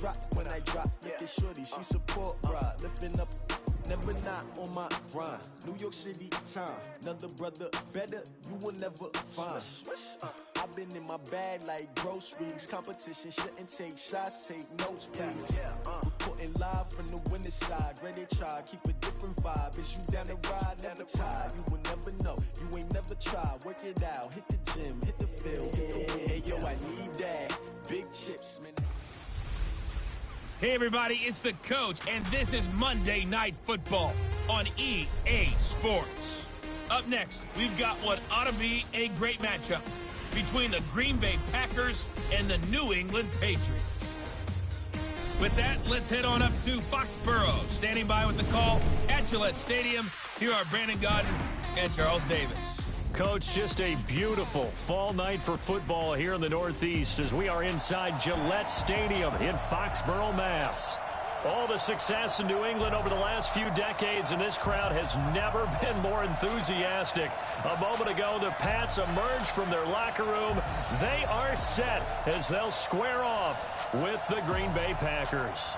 drop, when I drop, looking shorty, she support ride, lifting up, never not on my grind. New York City time, another brother better, you will never find. I've been in my bag like groceries. Competition shouldn't take shots, take notes, please. Reporting live from the winning side. Ready to try, keep a different vibe. Is you down the ride, never tired. You will never know, you ain't never tried. Work it out, hit the gym, hit the field, hit the win. Hey yo, I need that. Big chips, man. Hey everybody, it's the coach, and this is Monday Night Football on EA Sports. Up next, we've got what ought to be a great matchup between the Green Bay Packers and the New England Patriots. With that, let's head on up to Foxborough. Standing by with the call at Gillette Stadium, here are Brandon Gaudin and Charles Davis. Coach, just a beautiful fall night for football here in the Northeast as we are inside Gillette Stadium in Foxborough, Mass. All the success in New England over the last few decades, and this crowd has never been more enthusiastic. A moment ago, the Pats emerged from their locker room. They are set as they'll square off with the Green Bay Packers.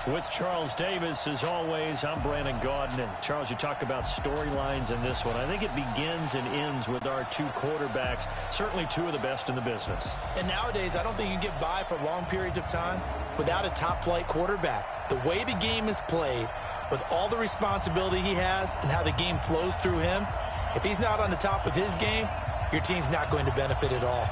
With Charles Davis, as always, I'm Brandon Gaudin. And Charles, you talk about storylines in this one. I think it begins and ends with our two quarterbacks, certainly two of the best in the business. And nowadays, I don't think you can get by for long periods of time without a top-flight quarterback. The way the game is played, with all the responsibility he has and how the game flows through him, if he's not on the top of his game, your team's not going to benefit at all.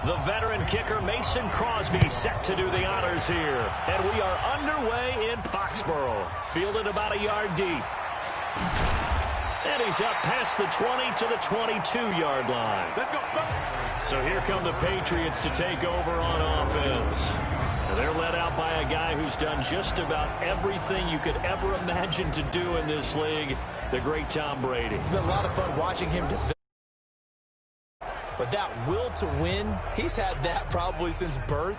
The veteran kicker Mason Crosby set to do the honors here. And we are underway in Foxborough. Fielded about a yard deep. And he's up past the 20 to the 22-yard line. Let's go. So here come the Patriots to take over on offense. And they're led out by a guy who's done just about everything you could ever imagine to do in this league, the great Tom Brady. It's been a lot of fun watching him defend. But that will to win, he's had that probably since birth,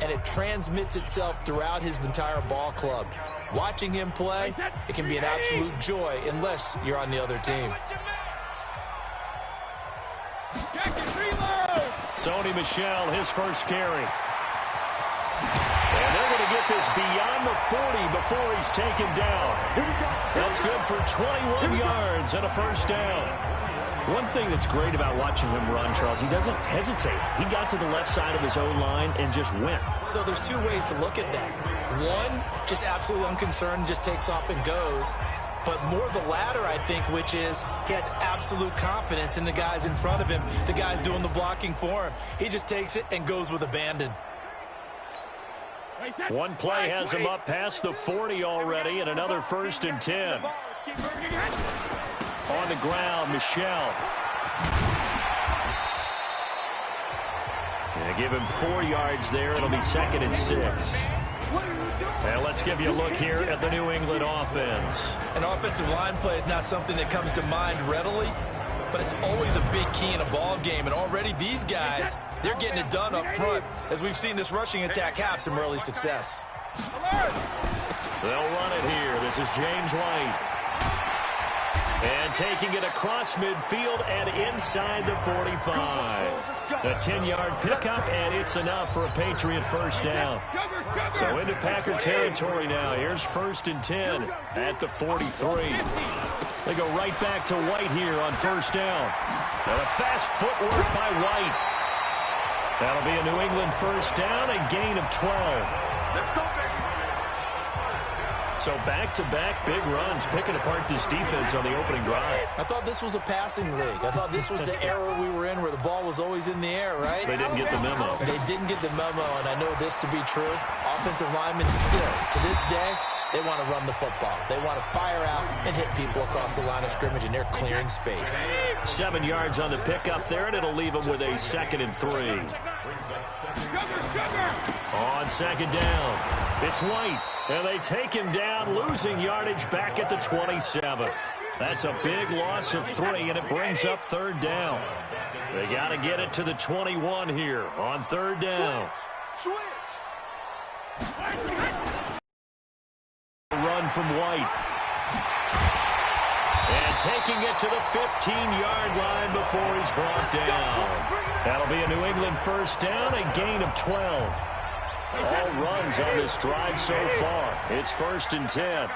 and it transmits itself throughout his entire ball club. Watching him play, it can be an absolute joy unless you're on the other team. Sony Michel, his first carry. And they're going to get this beyond the 40 before he's taken down. That's good for 21 yards and a first down. One thing that's great about watching him run, Charles, he doesn't hesitate. He got to the left side of his own line and just went. So there's two ways to look at that. One, just absolutely unconcerned, just takes off and goes. But more the latter, I think, which is he has absolute confidence in the guys in front of him, the guys doing the blocking for him. He just takes it and goes with abandon. One play has him up past the 40 already, and another 1st and 10. On the ground, Michel. Yeah, give him 4 yards there. It'll be 2nd and 6. And let's give you a look here at the New England offense. An offensive line play is not something that comes to mind readily, but it's always a big key in a ball game. And already these guys, they're getting it done up front. As we've seen this rushing attack have some early success. They'll run it here. This is James White. And taking it across midfield and inside the 45. A 10-yard pickup, and it's enough for a Patriot first down. So into Packer territory now. Here's 1st and 10 at the 43. They go right back to White here on 1st down. And a fast footwork by White. That'll be a New England first down, a gain of 12. So back-to-back big runs, picking apart this defense on the opening drive. I thought this was a passing league. I thought this was the era we were in where the ball was always in the air, right? They didn't get the memo. They didn't get the memo, and I know this to be true. Offensive linemen still, to this day, they want to run the football. They want to fire out and hit people across the line of scrimmage, and they're clearing space. 7 yards on the pickup there, and it'll leave them with a 2nd and 3. On 2nd down, it's White. And they take him down, losing yardage back at the 27. That's a big loss of 3, and it brings up 3rd down. They got to get it to the 21 here on 3rd down. Run from White. And taking it to the 15-yard line before he's brought down. That'll be a New England first down, a gain of 12. All runs on this drive so far. It's 1st and 10.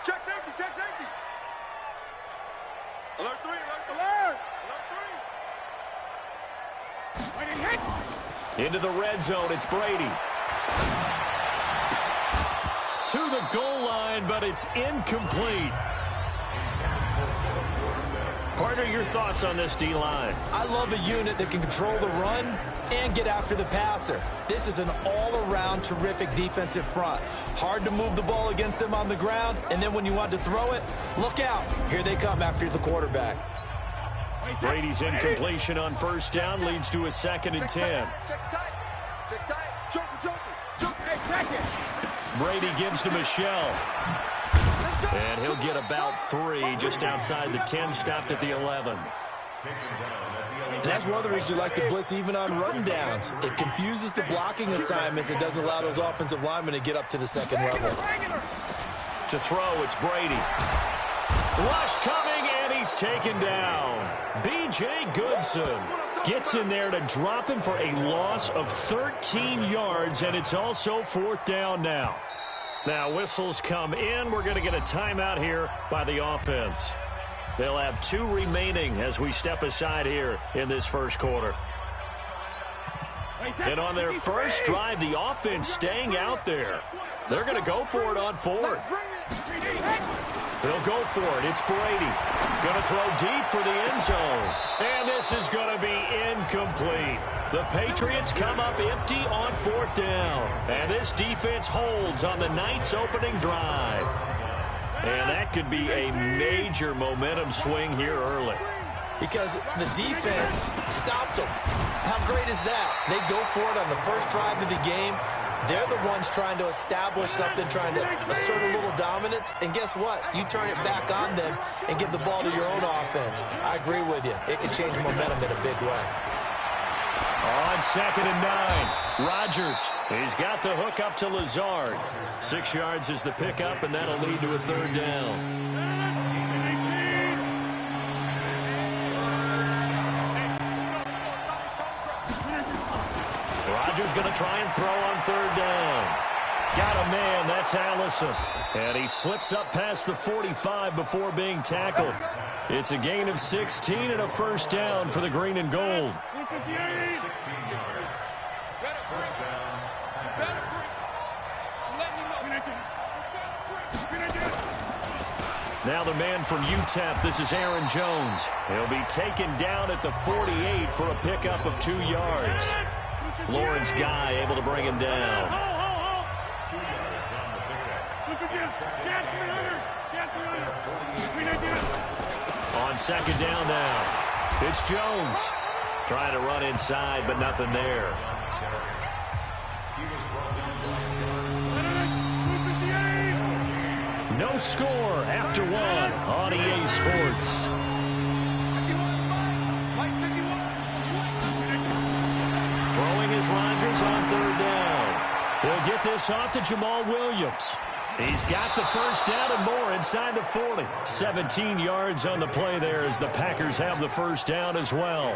Check safety, check safety. Alert 3, alert 3. Into the red zone, it's Brady. To the goal line, but it's incomplete. Partner, your thoughts on this D-line? I love a unit that can control the run and get after the passer. This is an all-around terrific defensive front. Hard to move the ball against them on the ground, and then when you want to throw it, look out. Here they come after the quarterback. Brady's incompletion on first down leads to a 2nd and 10. Brady gives to Michelle. And he'll get about 3 just outside the 10, stopped at the 11. And that's one of the reasons you like to blitz even on rundowns. It confuses the blocking assignments. It doesn't allow those offensive linemen to get up to the second level. To throw, it's Brady. Rush coming, and he's taken down. B.J. Goodson gets in there to drop him for a loss of 13 yards, and it's also 4th down now. Now, whistles come in. We're going to get a timeout here by the offense. They'll have 2 remaining as we step aside here in this first quarter. And on their first drive, the offense staying out there. They're going to go for it on 4th. They'll go for it. It's Brady. Going to throw deep for the end zone. And this is going to be incomplete. The Patriots come up empty on 4th down. And this defense holds on the night's opening drive. And that could be a major momentum swing here early. Because the defense stopped them. How great is that? They go for it on the first drive of the game. They're the ones trying to establish something, trying to assert a little dominance. And guess what? You turn it back on them and give the ball to your own offense. I agree with you. It can change momentum in a big way. On 2nd and 9, Rodgers. He's got the hook up to Lazard. 6 yards is the pickup, and that'll lead to a 3rd down. Rodgers going to try and throw on 3rd down. Got a man, that's Allison. And he slips up past the 45 before being tackled. It's a gain of 16 and a first down for the green and gold. Now the man from UTEP, this is Aaron Jones. He'll be taken down at the 48 for a pickup of 2 yards. Lawrence Guy able to bring him down. On 2nd down now, it's Jones. Trying to run inside, but nothing there. No score after 1 on EA Sports. Throwing is Rodgers on 3rd down. He'll get this off to Jamal Williams. He's got the first down and more inside the 40. 17 yards on the play there as the Packers have the first down as well.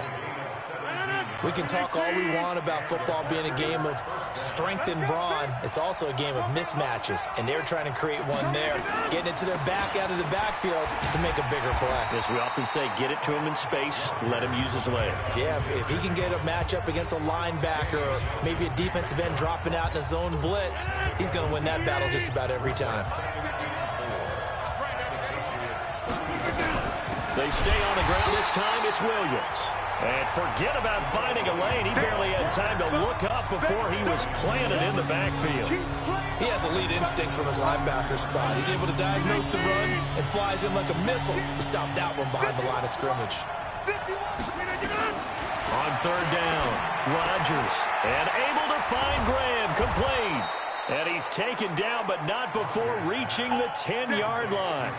We can talk all we want about football being a game of strength and brawn. It's also a game of mismatches, and they're trying to create one there, getting it to their back out of the backfield to make a bigger play. As we often say, get it to him in space, let him use his leg. Yeah, if he can get a matchup against a linebacker or maybe a defensive end dropping out in a zone blitz, he's going to win that battle just about every time. They stay on the ground this time. It's Williams. And forget about finding a lane. He barely had time to look up before he was planted in the backfield. He has elite instincts from his linebacker spot. He's able to diagnose the run and flies in like a missile to stop that one behind the line of scrimmage. On 3rd down, Rodgers. And able to find Graham, complete. And he's taken down, but not before reaching the 10-yard line.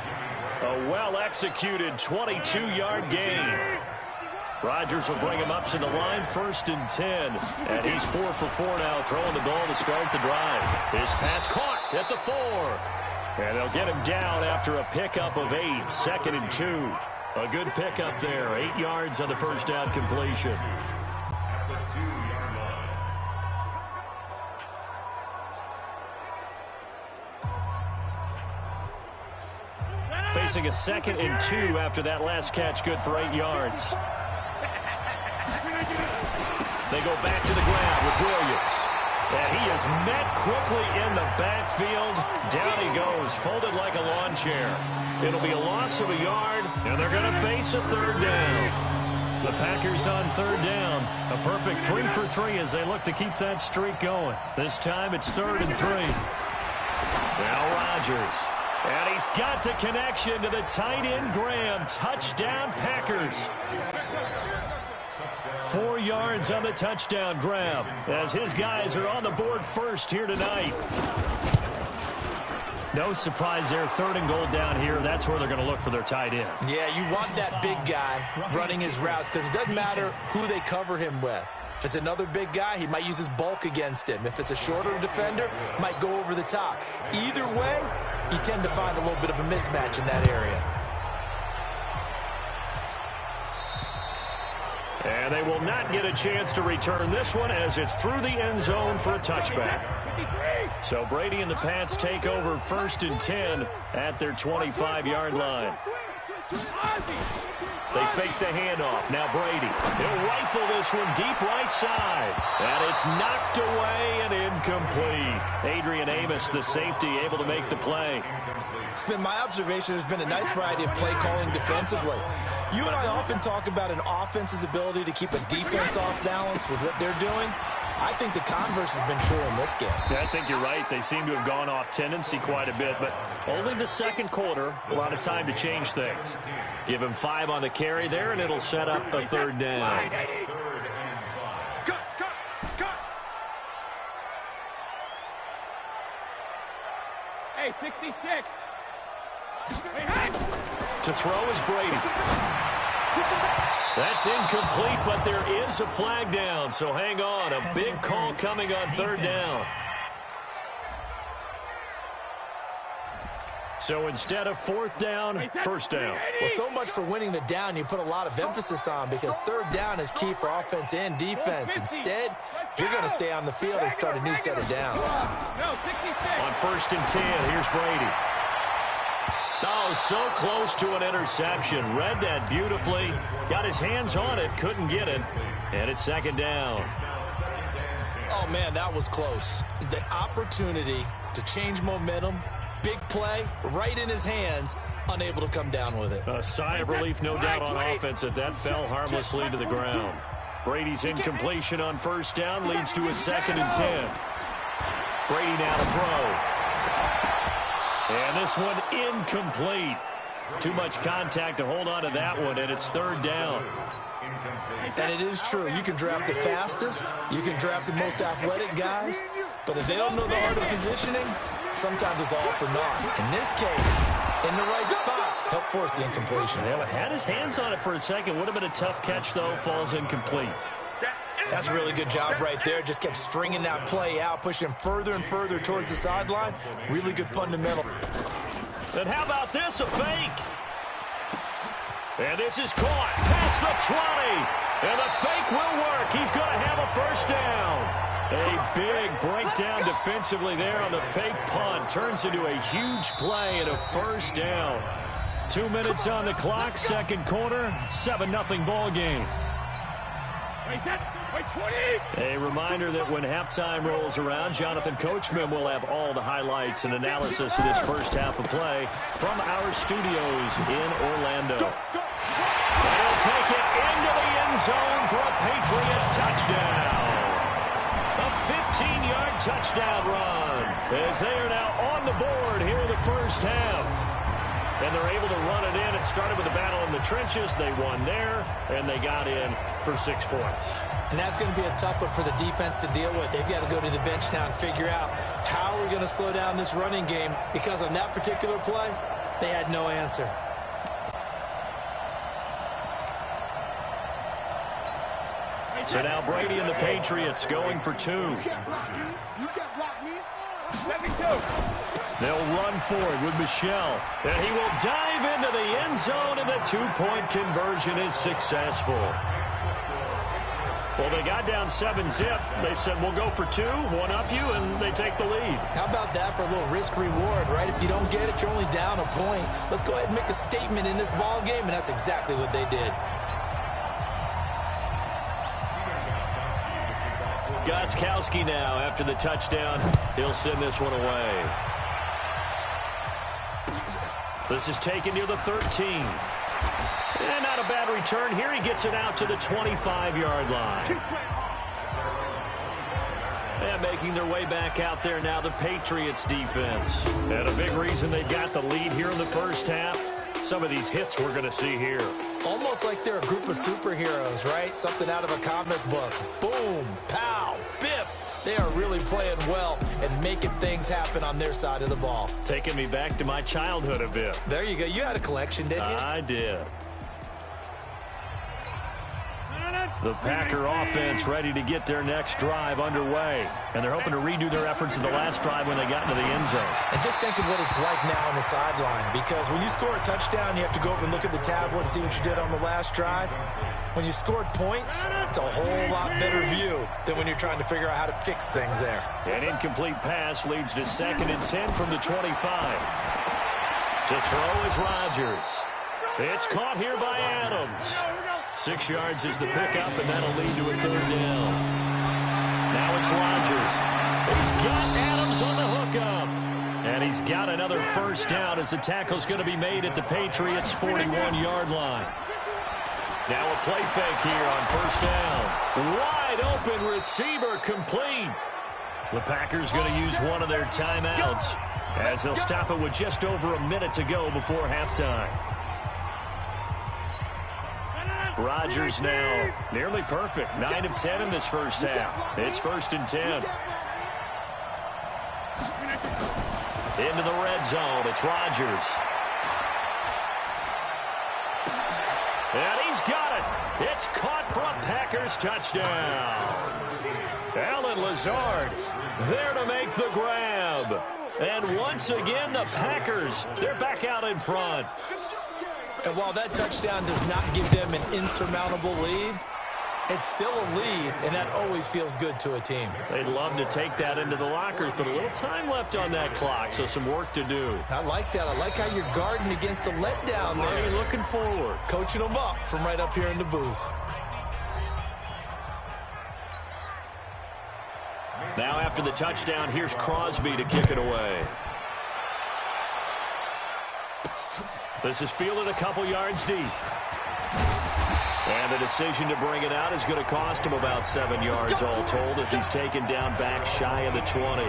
A well-executed 22-yard gain. Rodgers will bring him up to the line, 1st and 10. And he's 4 for 4 now, throwing the ball to start the drive. His pass caught at the 4. And they'll get him down after a pickup of 8, 2nd and 2. A good pickup there. 8 yards on the first down completion. Facing a 2nd and 2 after that last catch, good for 8 yards. They go back to the ground with Williams. And he is met quickly in the backfield. Down he goes, folded like a lawn chair. It'll be a loss of a yard, and they're going to face a 3rd down. The Packers on 3rd down. A perfect 3 for 3 as they look to keep that streak going. This time it's 3rd and 3. Now Rodgers. And he's got the connection to the tight end Graham. Touchdown Packers. 4 yards on the touchdown grab as his guys are on the board first here tonight. No surprise there. 3rd and goal down here. That's where they're going to look for their tight end. Yeah, you want that big guy running his routes because it doesn't matter who they cover him with. If it's another big guy, he might use his bulk against him. If it's a shorter defender, might go over the top. Either way, you tend to find a little bit of a mismatch in that area. And they will not get a chance to return this one as it's through the end zone for a touchback. So Brady and the Pats take over 1st and 10 at their 25-yard line. They fake the handoff. Now Brady. He'll rifle this one deep right side. And it's knocked away and incomplete. Adrian Amos, the safety, able to make the play. It's been my observation there's been a nice variety of play calling defensively. You and I often talk about an offense's ability to keep a defense off balance with what they're doing. I think the converse has been true in this game. Yeah, I think you're right. They seem to have gone off tendency quite a bit, but only the 2nd quarter, a lot of time to change things. Give him 5 on the carry there, and it'll set up a 3rd down. Hey, 66. To throw is Brady. That's incomplete, but there is a flag down, so hang on. A big call coming on 3rd down. So instead of 4th down, 1st down. Well, so much for winning the down you put a lot of emphasis on because 3rd down is key for offense and defense. Instead, you're going to stay on the field and start a new set of downs. On 1st and 10, here's Brady. Oh, so close to an interception. Read that beautifully. Got his hands on it, couldn't get it. And it's 2nd down. Oh, man, that was close. The opportunity to change momentum, big play, right in his hands, unable to come down with it. A sigh of relief, no doubt, on offense that fell harmlessly to the ground. Brady's incompletion on 1st down leads to a 2nd and 10. Brady now to throw. And this one incomplete. Too much contact to hold on to that one, and it's 3rd down. And it is true. You can draft the fastest. You can draft the most athletic guys. But if they don't know the art of positioning, sometimes it's all for naught. In this case, in the right spot, help force the incompletion. Yeah, had his hands on it for a second. Would have been a tough catch, though. Falls incomplete. That's a really good job right there. Just kept stringing that play out, pushing him further and further towards the sideline. Really good fundamental. And how about this, a fake? And this is caught past the 20. And the fake will work. He's going to have a 1st down. A big breakdown defensively there on the fake punt. Turns into a huge play and a 1st down. 2 minutes on the clock, 2nd quarter, 7-0 ball game. A reminder that when halftime rolls around, Jonathan Coachman will have all the highlights and analysis of this first half of play from our studios in Orlando. And he'll take it into the end zone for a Patriot touchdown. A 15-yard touchdown run as they are now on the board here in the first half. And they're able to run it in. It started with a battle in the trenches. They won there, and they got in for 6 points. And that's going to be a tough one for the defense to deal with. They've got to go to the bench now and figure out how we're going to slow down this running game because on that particular play, they had no answer. So now Brady and the Patriots going for 2. You can't block me. You can't block me. Let me go. They'll run for it with Michel. And he will dive into the end zone, and the two-point conversion is successful. Well, they got down 7-zip. They said, we'll go for two, one up you, and they take the lead. How about that for a little risk-reward, right? If you don't get it, you're only down a point. Let's go ahead and make a statement in this ball game, and that's exactly what they did. Gostkowski now after the touchdown. He'll send this one away. This is taken near the 13. And not a bad return here. He gets it out to the 25-yard line. And making their way back out there now, the Patriots defense. And a big reason they got the lead here in the first half. Some of these hits we're going to see here. Almost like they're a group of superheroes, right? Something out of a comic book. Boom, pow, biff. They are really playing well and making things happen on their side of the ball. Taking me back to my childhood a bit. There you go. You had a collection, didn't you? I did. The Packer offense ready to get their next drive underway. And they're hoping to redo their efforts in the last drive when they got into the end zone. And just think of what it's like now on the sideline. Because when you score a touchdown, you have to go up and look at the tablet and see what you did on the last drive. When you scored points, it's a whole lot better view than when you're trying to figure out how to fix things there. An incomplete pass leads to 2nd and 10 from the 25. To throw is Rodgers. It's caught here by Adams. 6 yards is the pickup, and that'll lead to a 3rd down. Now it's Rodgers. He's got Adams on the hookup. And he's got another first down as the tackle's going to be made at the Patriots' 41-yard line. Now a play fake here on first down. Wide open receiver complete. The Packers going to use one of their timeouts as they'll stop it with just over a minute to go before halftime. Rodgers now nearly perfect. 9 of 10 in this first half. It's 1st and 10. Into the red zone. It's Rodgers. And he's got it. It's caught for a Packers touchdown. Allen Lazard there to make the grab. And once again, the Packers, they're back out in front. And while that touchdown does not give them an insurmountable lead, it's still a lead, and that always feels good to a team. They'd love to take that into the lockers, but a little time left on that clock, so some work to do. I like that. I like how you're guarding against a letdown there. You're looking forward. Coaching them up from right up here in the booth. Now after the touchdown, here's Crosby to kick it away. This is fielded a couple yards deep. And the decision to bring it out is going to cost him about 7 yards all told as he's taken down back shy of the 20.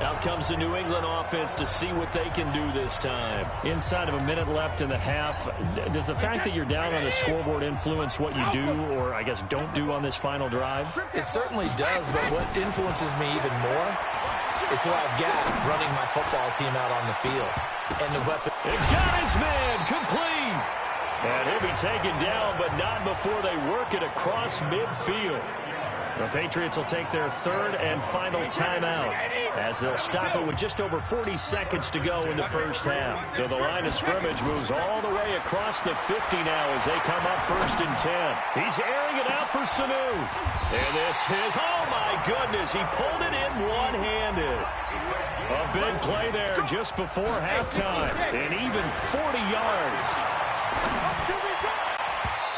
Out comes the New England offense to see what they can do this time. Inside of a minute left in the half, does the fact that you're down on the scoreboard influence what you do or, I guess, don't do on this final drive? It certainly does, but what influences me even more is who I've got running my football team out on the field. And the weapon. It got his man complete. And he'll be taken down, but not before they work it across midfield. The Patriots will take their 3rd and final timeout as they'll stop it with just over 40 seconds to go in the first half. So the line of scrimmage moves all the way across the 50 now as they come up 1st and 10. He's airing it out for Sanu. And this is, oh my goodness, he pulled it in one-handed. A big play there just before halftime. And even 40 yards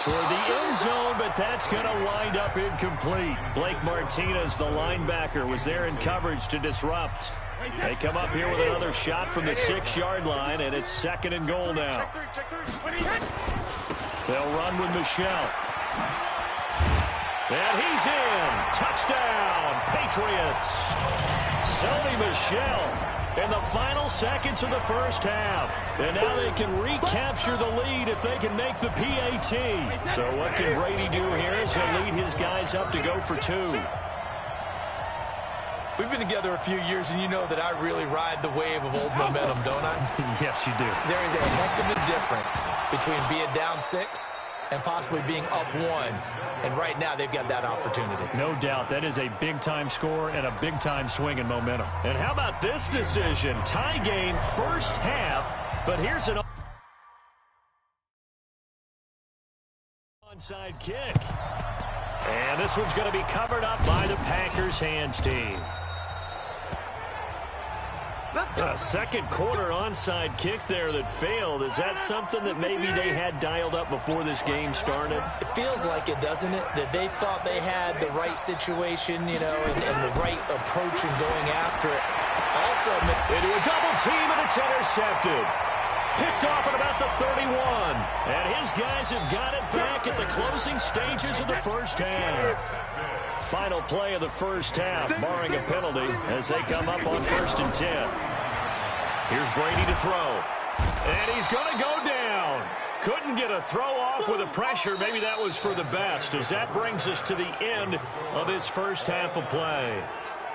toward the end zone, but that's going to wind up incomplete. Blake Martinez, the linebacker, was there in coverage to disrupt. They come up here with another shot from the 6-yard line, and it's 2nd and goal now. They'll run with Michel. And he's in. Touchdown, Patriots. Sony Michel in the final seconds of the first half. And now they can recapture the lead if they can make the PAT. So what can Brady do here as he'll lead his guys up to go for 2? We've been together a few years, and you know that I really ride the wave of old momentum, don't I? Yes, you do. There is a heck of a difference between being down 6 and possibly being up 1. And right now, they've got that opportunity. No doubt. That is a big-time score and a big-time swing in momentum. And how about this decision? Tie game first half, but here's an onside kick. And this one's going to be covered up by the Packers hands team. A second quarter onside kick there that failed. Is that something that maybe they had dialed up before this game started? It feels like it, doesn't it? That they thought they had the right situation, you know, and the right approach in going after it. Also, into a double team, and it's intercepted. Picked off at about the 31. And his guys have got it back at the closing stages of the first half. Final play of the first half, barring a penalty, as they come up on 1st and 10. Here's Brady to throw. And he's going to go down. Couldn't get a throw off with the pressure. Maybe that was for the best, as that brings us to the end of this first half of play.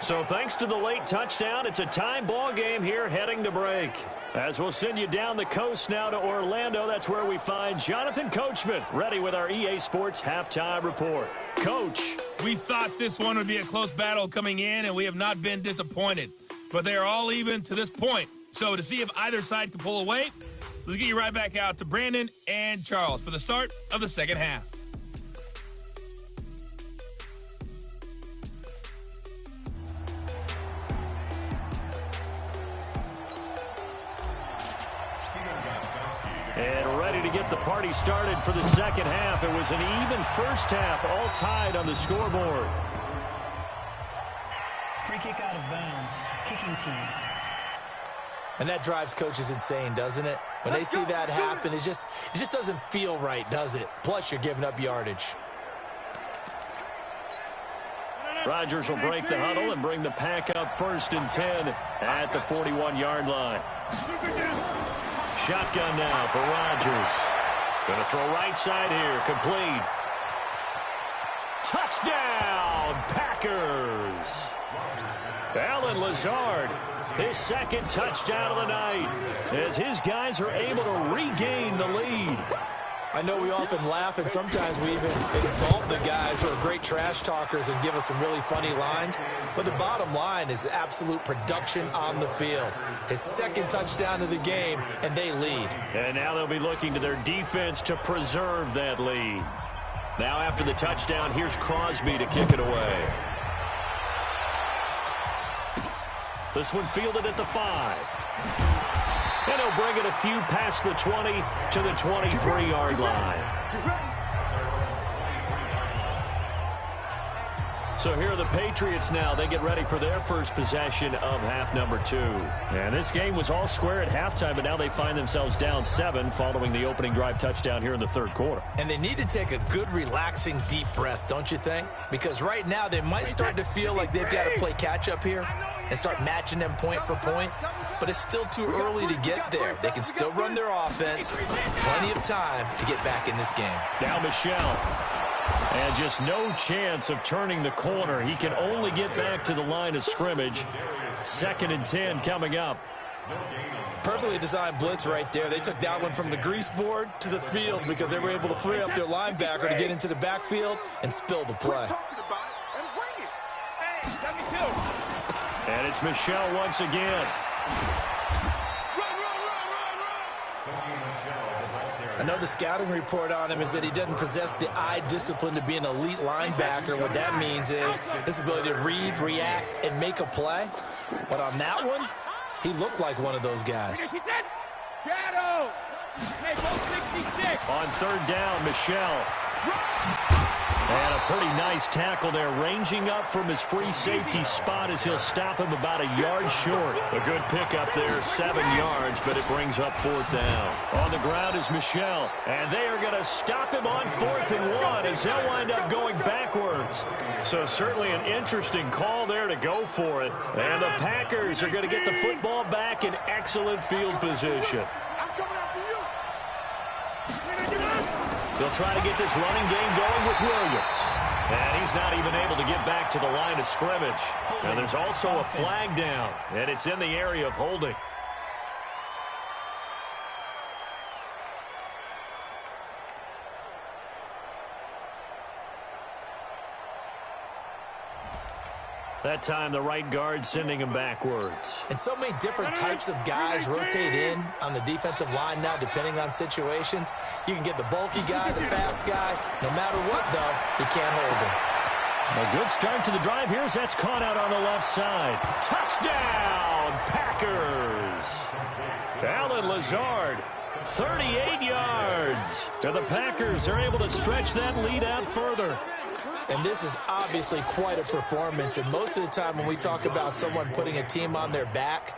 So thanks to the late touchdown, it's a tie ball game here heading to break. As we'll send you down the coast now to Orlando, that's where we find Jonathan Coachman, ready with our EA Sports Halftime Report. Coach. We thought this one would be a close battle coming in, and we have not been disappointed. But they are all even to this point. So to see if either side can pull away, let's get you right back out to Brandon and Charles for the start of the second half. And ready to get the party started for the second half. It was an even first half, all tied on the scoreboard. Free kick out of bounds, kicking team. And that drives coaches insane, doesn't it? When they see that happen, it just doesn't feel right, does it? Plus, you're giving up yardage. Rodgers will break the huddle and bring the pack up 1st and 10 at the 41-yard line. Shotgun now for Rodgers. Going to throw right side here. Complete. Touchdown, Packers. Allen Lazard, his second touchdown of the night, as his guys are able to regain the lead. I know we often laugh, and sometimes we even insult the guys who are great trash talkers and give us some really funny lines. But the bottom line is absolute production on the field. His second touchdown of the game, and they lead. And now they'll be looking to their defense to preserve that lead. Now after the touchdown, here's Crosby to kick it away. This one fielded at the 5. And he'll bring it a few past the 20 to the 23-yard line. So here are the Patriots now. They get ready for their first possession of half number 2. And this game was all square at halftime, but now they find themselves down 7 following the opening drive touchdown here in the third quarter. And they need to take a good, relaxing, deep breath, don't you think? Because right now they might start to feel like they've got to play catch-up here and start matching them point for point. But it's still too early to get there. They can still run their offense. Plenty of time to get back in this game. Now Michelle. And just no chance of turning the corner. He can only get back to the line of scrimmage. 2nd and 10 coming up. Perfectly designed blitz right there. They took that one from the grease board to the field because they were able to free up their linebacker to get into the backfield and spill the play. And it's Michelle once again. I know the scouting report on him is that he doesn't possess the eye discipline to be an elite linebacker. What that means is his ability to read, react, and make a play. But on that one, he looked like one of those guys. Shadow! Hey, go 66! On 3rd down, Michelle. And a pretty nice tackle there, ranging up from his free safety spot as he'll stop him about a yard short. A good pickup there, 7 yards, but it brings up 4th down. On the ground is Michelle, and they are going to stop him on 4th and 1 as they'll wind up going backwards. So certainly an interesting call there to go for it. And the Packers are going to get the football back in excellent field position. They'll try to get this running game going with Williams. And he's not even able to get back to the line of scrimmage. And there's also a flag down, and it's in the area of holding. That time the right guard sending him backwards. And so many different types of guys rotate in on the defensive line now, depending on situations. You can get the bulky guy, the fast guy. No matter what, though, you can't hold him. A good start to the drive. Here's that's caught out on the left side. Touchdown, Packers. Alan Lazard, 38 yards. And the Packers are able to stretch that lead out further. And this is obviously quite a performance. And most of the time when we talk about someone putting a team on their back,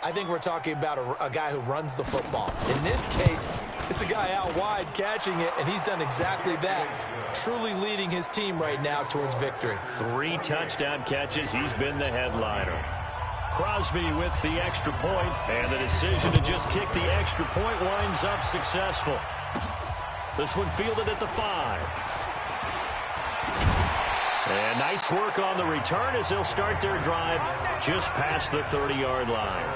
I think we're talking about a guy who runs the football. In this case, it's a guy out wide catching it, and he's done exactly that, truly leading his team right now towards victory. 3 touchdown catches. He's been the headliner. Crosby with the extra point, and the decision to just kick the extra point winds up successful. This one fielded at the 5. And nice work on the return as they'll start their drive just past the 30-yard line.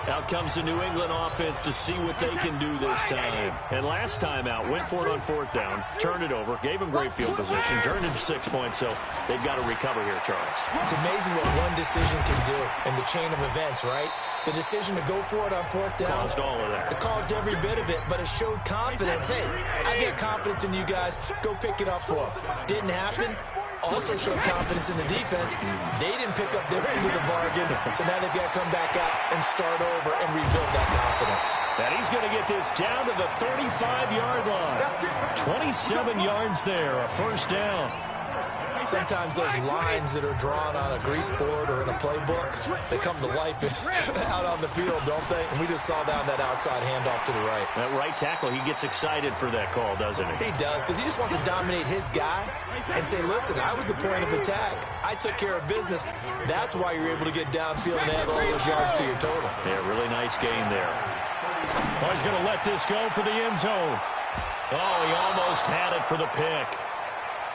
Out comes the New England offense to see what they can do this time. And last time out, went for it on 4th down, turned it over, gave them great field position, turned it to 6 points, so they've got to recover here, Charles. It's amazing what one decision can do in the chain of events, right? The decision to go for it on 4th down. Caused all of that. It caused every bit of it, but it showed confidence. Hey, I get confidence in you guys. Go pick it up for them. Didn't happen. Also showed confidence in the defense. They didn't pick up their end of the bargain, so now they've got to come back out and start over and rebuild that confidence. And he's going to get this down to the 35-yard line. 27 yards there, a first down. Sometimes those lines that are drawn on a grease board or in a playbook, they come to life out on the field, don't they? And we just saw down that outside handoff to the right. That right tackle, he gets excited for that call, doesn't he? He does, because he just wants to dominate his guy and say, listen, I was the point of attack. I took care of business. That's why you're able to get downfield and add all those yards to your total. Yeah, really nice gain there. Oh, he's going to let this go for the end zone. Oh, he almost had it for the pick.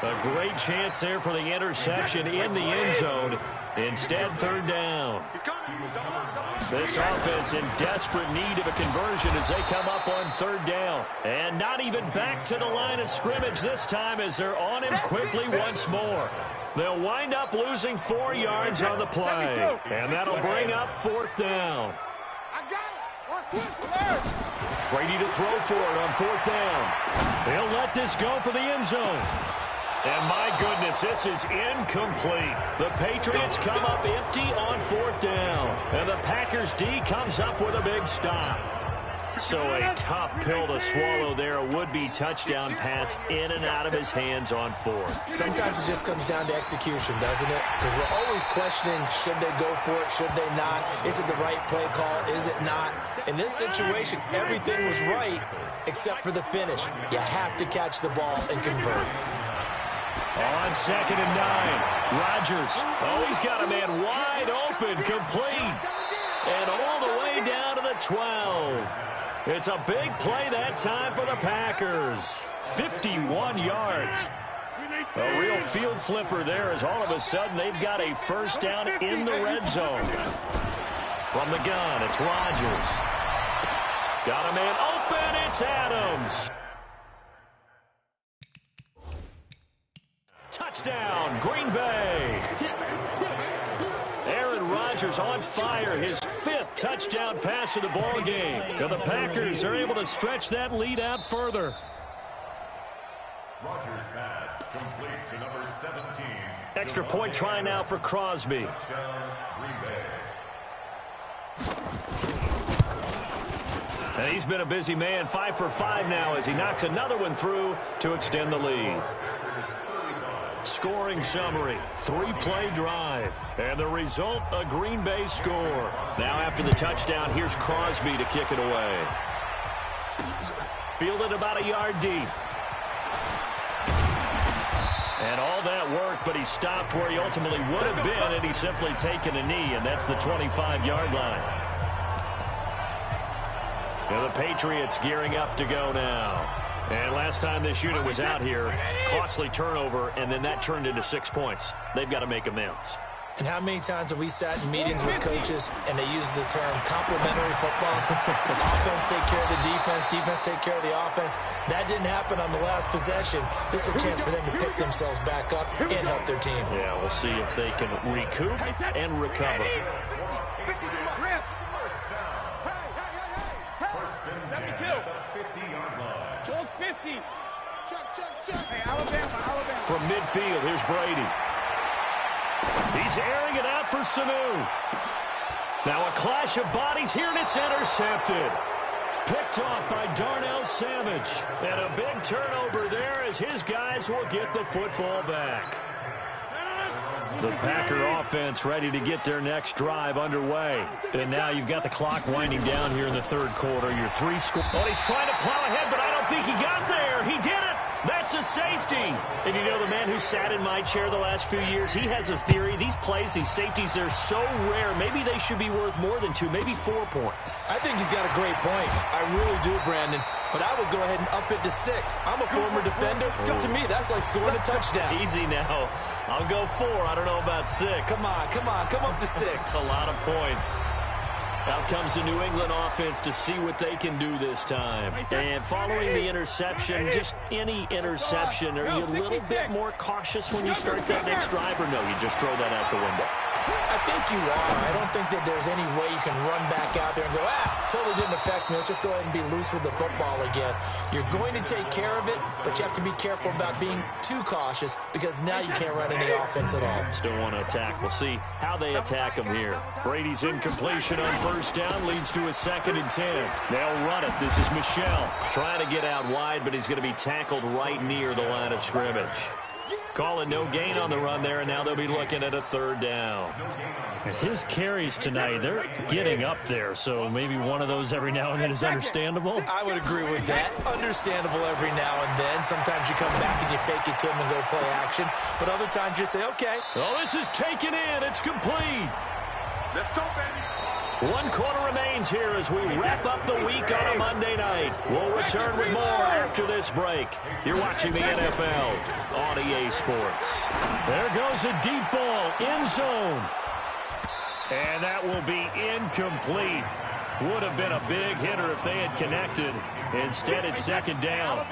A great chance there for the interception in the end zone. Instead, 3rd down. This offense in desperate need of a conversion as they come up on 3rd down. And not even back to the line of scrimmage this time as they're on him quickly once more. They'll wind up losing 4 yards on the play. And that'll bring up 4th down. Brady to throw for it on 4th down. He'll let this go for the end zone. And my goodness, this is incomplete. The Patriots come up empty on 4th down. And the Packers D comes up with a big stop. So a tough pill to swallow there. A would-be touchdown pass in and out of his hands on 4th. Sometimes it just comes down to execution, doesn't it? Because we're always questioning, should they go for it, should they not? Is it the right play call, is it not? In this situation, everything was right except for the finish. You have to catch the ball and convert. On 2nd and 9, Rodgers. Oh, he's got a man wide open, complete. And all the way down to the 12. It's a big play that time for the Packers. 51 yards. A real field flipper there as all of a sudden they've got a first down in the red zone. From the gun, it's Rodgers. Got a man open, it's Adams. Touchdown, Green Bay. Aaron Rodgers on fire, his 5th touchdown pass of the ball game. And the Packers are able to stretch that lead out further. Rodgers pass complete to number 17. Extra point try now for Crosby. Touchdown, Green Bay. And he's been a busy man, 5 for 5 now as he knocks another one through to extend the lead. Scoring summary, 3-play drive. And the result, a Green Bay score. Now after the touchdown, here's Crosby to kick it away. Fielded about a yard deep. And all that work, but he stopped where he ultimately would have been, and he's simply taken a knee, and that's the 25-yard line. Now the Patriots gearing up to go now. And last time this unit was out here, costly turnover, and then that turned into 6 points. They've got to make amends. And how many times have we sat in meetings with coaches and they use the term complementary football? Offense take care of the defense, defense take care of the offense. That didn't happen on the last possession. This is a chance for them to pick themselves back up and help their team. Yeah, we'll see if they can recoup and recover. From midfield, here's Brady. He's airing it out for Sanu. Now a clash of bodies here, and it's intercepted. Picked off by Darnell Savage. And a big turnover there as his guys will get the football back. The Packer offense ready to get their next drive underway. And now you've got the clock winding down here in the third quarter. Your 3 score. Oh, he's trying to plow ahead, but I don't think he got there. He did it. That's a safety. And you know, the man who sat in my chair the last few years, he has a theory. These plays, these safeties, they're so rare. Maybe they should be worth more than 2, maybe 4 points. I think he's got a great point. I really do, Brandon. But I would go ahead and up it to 6. I'm a former defender. To me, that's like scoring a touchdown. Easy now. I'll go 4. I don't know about 6. Come on. Come up to 6. That's a lot of points. Out comes the New England offense to see what they can do this time. And following the interception, just any interception, are you a little bit more cautious when you start that next drive, or no, you just throw that out the window? I think you are. I don't think that there's any way you can run back out there and go, totally didn't affect me. Let's just go ahead and be loose with the football again. You're going to take care of it, but you have to be careful about being too cautious because now you can't run any offense at all. Still want to attack. We'll see how they attack them here. Brady's incompletion on first down leads to a 2nd and 10. They'll run it. This is Michel trying to get out wide, but he's going to be tackled right near the line of scrimmage. Calling no gain on the run there, and now they'll be looking at a 3rd down. His carries tonight, they're getting up there, so maybe one of those every now and then is understandable. I would agree with that. Understandable every now and then. Sometimes you come back and you fake it to him and go play action, but other times you say, okay. Oh, this is taken in. It's complete. Let's go, baby. 1 quarter remains here as we wrap up the week on a Monday night. We'll return with more after this break. You're watching the NFL on EA Sports. There goes a deep ball, end zone. And that will be incomplete. Would have been a big hitter if they had connected. Instead, it's 2nd down.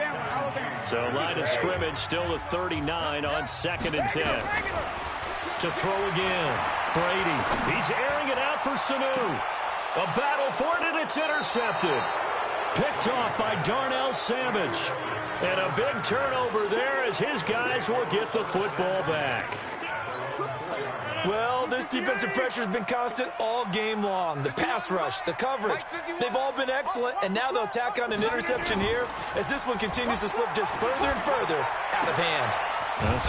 So line of scrimmage still the 39 on 2nd and 10. To throw again. Brady. He's airing it out for Sanu. A battle for it, and it's intercepted. Picked off by Darnell Savage. And a big turnover there as his guys will get the football back. Well, this defensive pressure has been constant all game long. The pass rush, the coverage, they've all been excellent, and now they'll tack on an interception here as this one continues to slip just further and further out of hand.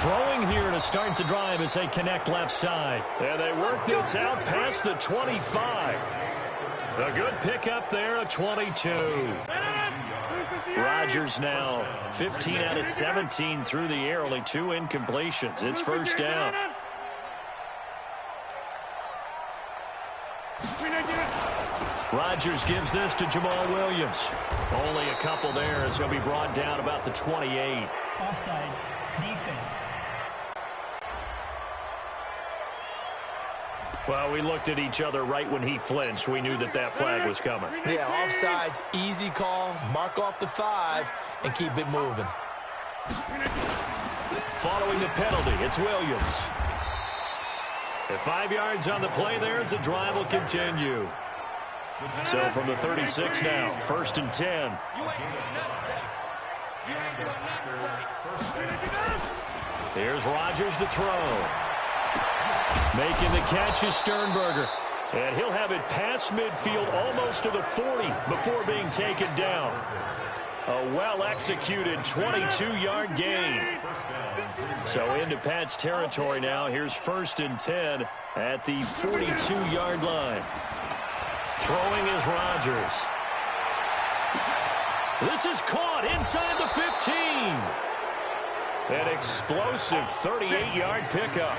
Throwing here to start the drive as they connect left side. And they work this out past the 25. A good pickup there, a 22. Rodgers now 15 out of 17 through the air, only 2 incompletions. It's 1st down. Rodgers gives this to Jamal Williams. Only a couple there as he'll be brought down about the 28. Offside. Defense. Well, we looked at each other right when he flinched. We knew that that flag was coming. Yeah, offsides, easy call, mark off the 5, and keep it moving. Following the penalty, it's Williams. At 5 yards on the play there, as the drive will continue. So from the 36 now, 1st and 10. Here's Rodgers to throw. Making the catch is Sternberger. And he'll have it past midfield almost to the 40 before being taken down. A well-executed 22-yard gain. So into Pat's territory now. Here's 1st and 10 at the 42-yard line. Throwing is Rodgers. This is caught inside the 15. An explosive 38-yard pickup.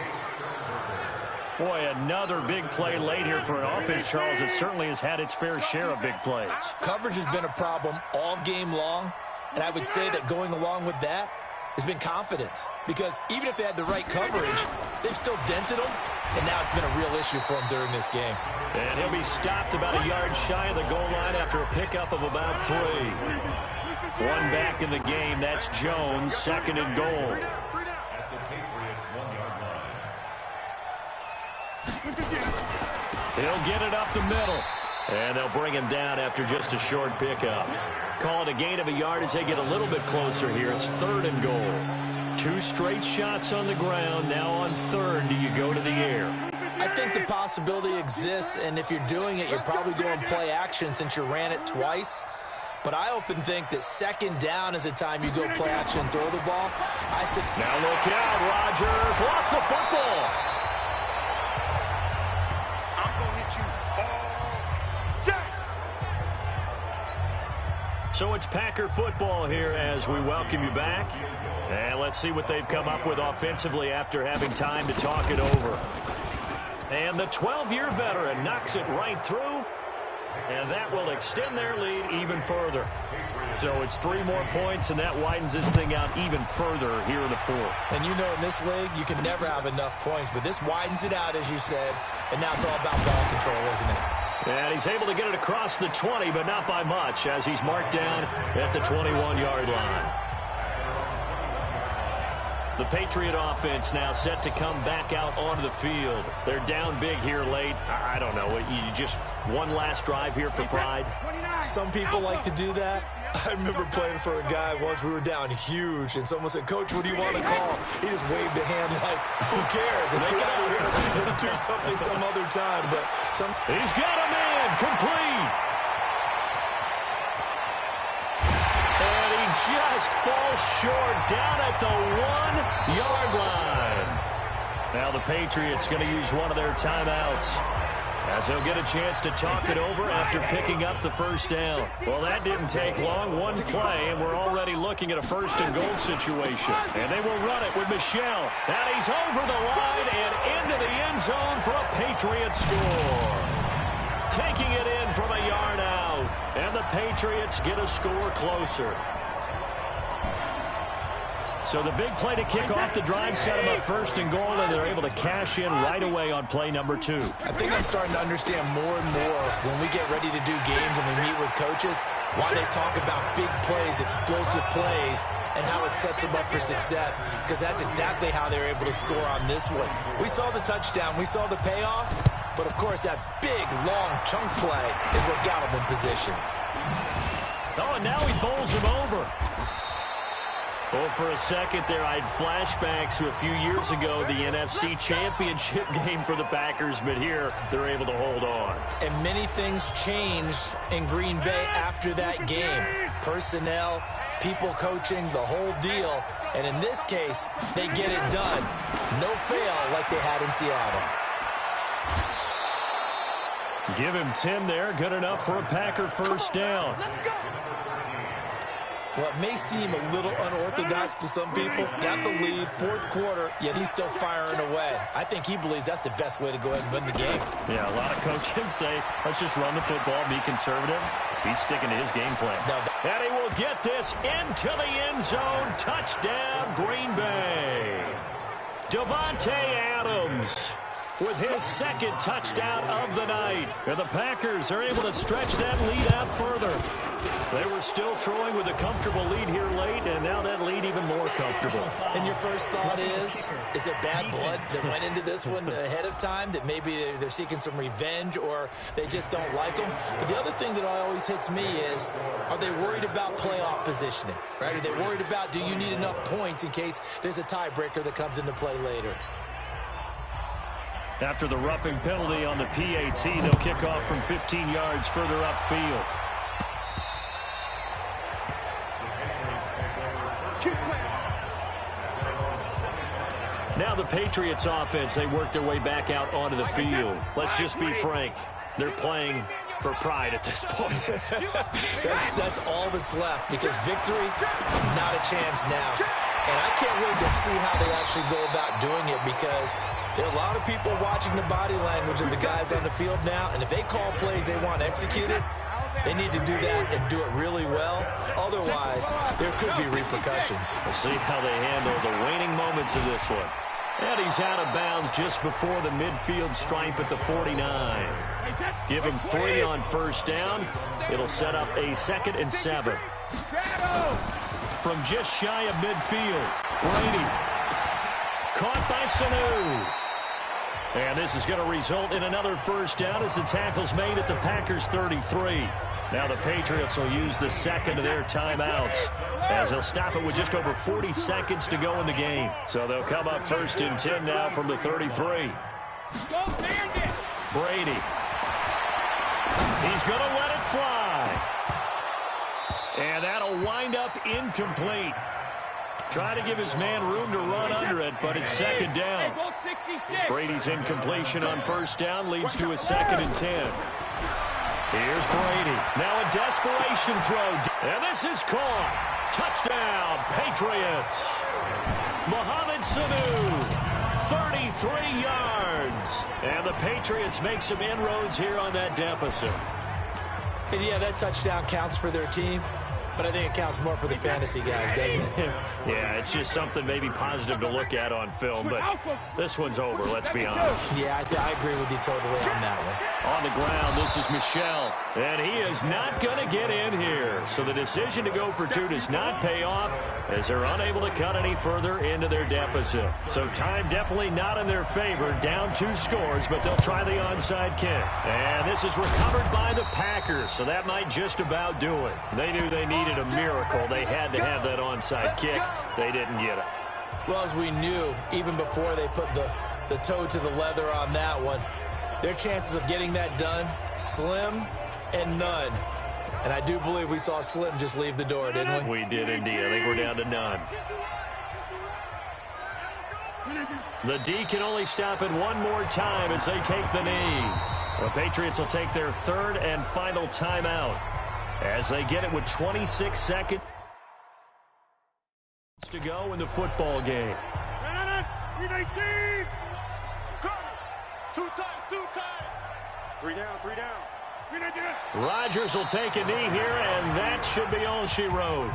Boy, another big play late here for an offense, Charles. It certainly has had its fair share of big plays. Coverage has been a problem all game long, and I would say that going along with that has been confidence. Because even if they had the right coverage, they've still dented them and now it's been a real issue for him during this game. And he'll be stopped about a yard shy of the goal line after a pickup of about 3. One back in the game. That's Jones, 2nd and goal. At the Patriots' 1-yard line. He'll get it up the middle. And they'll bring him down after just a short pickup. Call it a gain of a yard as they get a little bit closer here. It's 3rd and goal. 2 straight shots on the ground. Now on 3rd, do you go to the air? I think the possibility exists, and if you're doing it, you're probably going play action since you ran it twice. But I often think that 2nd down is the time you go play action and throw the ball. Now look out, Rodgers lost the football. I'm going to hit you all day. So it's Packer football here as we welcome you back. And let's see what they've come up with offensively after having time to talk it over. And the 12-year veteran knocks it right through. And that will extend their lead even further. So it's 3 more points, and that widens this thing out even further here in the 4th. And you know in this league, you can never have enough points. But this widens it out, as you said. And now it's all about ball control, isn't it? And he's able to get it across the 20, but not by much, as he's marked down at the 21-yard line. The Patriot offense now set to come back out onto the field. They're down big here late. I don't know. You just one last drive here for pride? Some people like to do that. I remember playing for a guy once. We were down huge, and someone said, "Coach, what do you want to call?" He just waved a hand like, "Who cares? Let's get out of here and do something some other time." But he's got a man complete. And he just falls short down at the 1-yard line. Now the Patriots going to use one of their timeouts, as they'll get a chance to talk it over after picking up the 1st down. Well, that didn't take long. One play, and we're already looking at a 1st and goal situation. And they will run it with Michel. And he's over the line and into the end zone for a Patriot score. Taking it in from a yard out. And the Patriots get a score closer. So the big play to kick off the drive set them up 1st and goal, and they're able to cash in right away on play number 2. I think I'm starting to understand more and more when we get ready to do games and we meet with coaches why they talk about big plays, explosive plays, and how it sets them up for success, because that's exactly how they're able to score on this one. We saw the touchdown. We saw the payoff, but, of course, that big, long chunk play is what got them in position. Oh, and now he bowls him over. Well, for a second there, I had flashbacks to a few years ago, the NFC Championship game for the Packers, but here they're able to hold on. And many things changed in Green Bay after that game. Personnel, people coaching, the whole deal. And in this case, they get it done. No fail like they had in Seattle. Give him 10 there. Good enough for a Packer 1st down. Well, it may seem a little unorthodox to some people. Got the lead, 4th quarter, yet he's still firing away. I think he believes that's the best way to go ahead and win the game. Yeah, a lot of coaches say, let's just run the football, be conservative. He's sticking to his game plan. And he will get this into the end zone. Touchdown, Green Bay. Davante Adams with his 2nd touchdown of the night. And the Packers are able to stretch that lead out further. They were still throwing with a comfortable lead here late, and now that lead even more comfortable. And your first thought is there bad blood that went into this one ahead of time, that maybe they're seeking some revenge or they just don't like him? But the other thing that always hits me is, are they worried about playoff positioning? Right? Are they worried about, do you need enough points in case there's a tiebreaker that comes into play later? After the roughing penalty on the PAT, they'll kick off from 15 yards further upfield. Now the Patriots offense, they work their way back out onto the field. Let's just be frank. They're playing for pride at this point. that's all that's left, because victory, not a chance now. And I can't wait to see how they actually go about doing it, because there are a lot of people watching the body language of the guys on the field now, and if they call plays they want executed, they need to do that and do it really well. Otherwise, there could be repercussions. We'll see how they handle the waning moments of this one. And he's out of bounds just before the midfield stripe at the 49. Give him 3 on first down. It'll set up a 2nd and 7. From just shy of midfield, Brady. Caught by Sanu. And this is going to result in another first down as the tackle's made at the Packers' 33. Now the Patriots will use the 2nd of their timeouts as they'll stop it with just over 40 seconds to go in the game. So they'll come up 1st and 10 now from the 33. Brady. He's going to let it fly. And that'll wind up incomplete. Trying to give his man room to run under it, but it's 2nd down. Brady's incompletion on first down leads to a 2nd and 10. Here's Brady. Now a desperation throw. And this is caught. Touchdown, Patriots. Mohamed Sanu, 33 yards. And the Patriots make some inroads here on that deficit. And yeah, that touchdown counts for their team. But I think it counts more for the fantasy guys, doesn't it? Yeah, it's just something maybe positive to look at on film, but this one's over, let's be honest. Yeah, I agree with you totally on that one. On the ground, this is Michel, and he is not going to get in here. So the decision to go for 2 does not pay off as they're unable to cut any further into their deficit. So time definitely not in their favor, down 2 scores, but they'll try the onside kick. And this is recovered by the Packers, so that might just about do it. They knew they needed a miracle. They had to have that onside kick. They didn't get it. Well, as we knew, even before they put the toe to the leather on that one, their chances of getting that done, slim and none. And I do believe we saw Slim just leave the door, didn't we? We did indeed. I think we're down to none. The D can only stop it one more time as they take the knee. The Patriots will take their 3rd and final timeout as they get it with 26 seconds to go in the football game. 2 times. 3 down. Rodgers will take a knee here, and that should be all she wrote.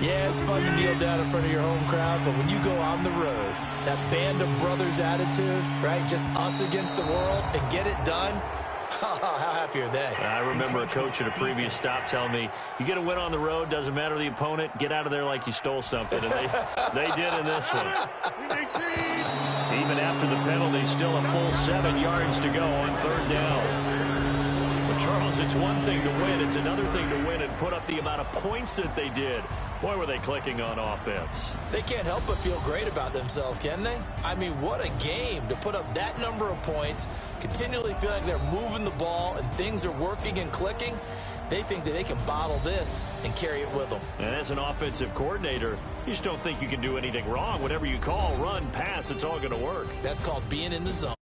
Yeah, it's fun to kneel down in front of your home crowd, but when you go on the road, that band of brothers attitude, right, just us against the world, and get it done, how happy are they? I remember a coach at a previous stop telling me, you get a win on the road, doesn't matter the opponent, get out of there like you stole something. And they did in this one. Even after the penalty, still a full 7 yards to go on 3rd down. But Charles, it's one thing to win. It's another thing to win and put up the amount of points that they did. Boy, were they clicking on offense. They can't help but feel great about themselves, can they? I mean, what a game to put up that number of points, continually feel like they're moving the ball and things are working and clicking. They think that they can bottle this and carry it with them. And as an offensive coordinator, you just don't think you can do anything wrong. Whatever you call, run, pass, it's all going to work. That's called being in the zone.